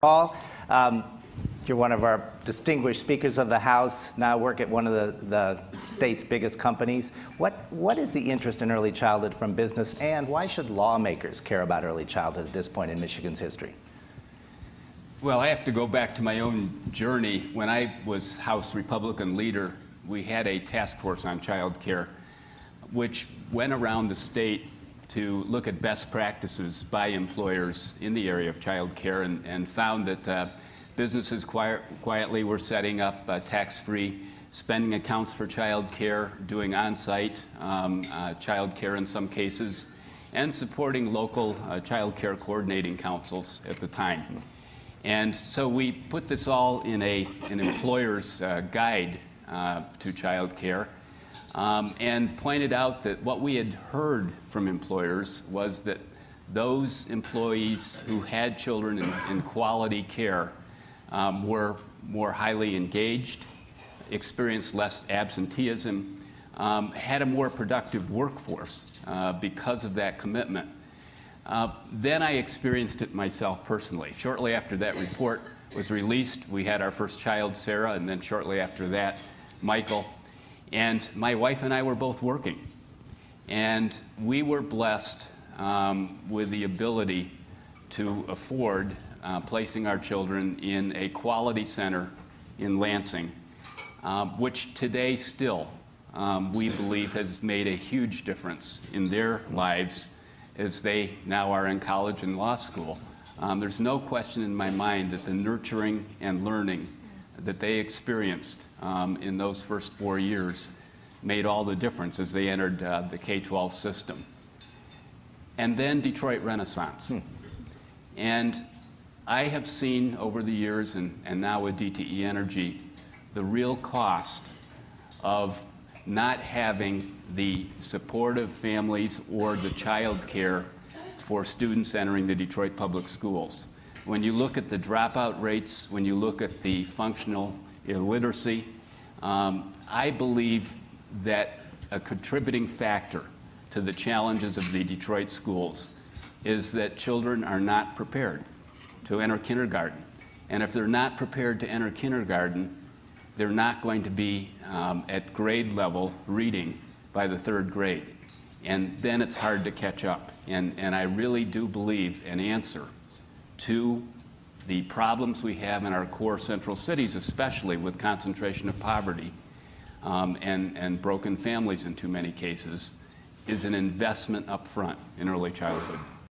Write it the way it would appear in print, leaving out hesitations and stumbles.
Paul, you're one of our distinguished speakers of the House, now work at one of the state's biggest companies. What is the interest in early childhood from business, and why should lawmakers care about early childhood at this point in Michigan's history? Well, I have to go back to my own journey. When I was House Republican leader, we had a task force on child care, which went around the state to look at best practices by employers in the area of child care, and found that businesses quietly were setting up tax-free spending accounts for child care, doing on-site child care in some cases, and supporting local child care coordinating councils at the time. And so we put this all in an employer's guide to child care, and pointed out that what we had heard from employers was that those employees who had children in quality care were more highly engaged, experienced less absenteeism, had a more productive workforce because of that commitment. Then I experienced it myself personally. Shortly after that report was released, we had our first child, Sarah, and then shortly after that, Michael. And my wife and I were both working. And we were blessed with the ability to afford placing our children in a quality center in Lansing, which today still, we believe, has made a huge difference in their lives as they now are in college and law school. There's no question in my mind that the nurturing and learning that they experienced in those first 4 years made all the difference as they entered the K-12 system. And then Detroit Renaissance. And I have seen over the years, and now with DTE Energy, the real cost of not having the supportive families or the child care for students entering the Detroit public schools. When you look at the dropout rates, when you look at the functional illiteracy, I believe that a contributing factor to the challenges of the Detroit schools is that children are not prepared to enter kindergarten. And if they're not prepared to enter kindergarten, they're not going to be at grade level reading by the 3rd grade. And then it's hard to catch up. And I really do believe an answer to the problems we have in our core central cities, especially with concentration of poverty and broken families in too many cases, is an investment up front in early childhood.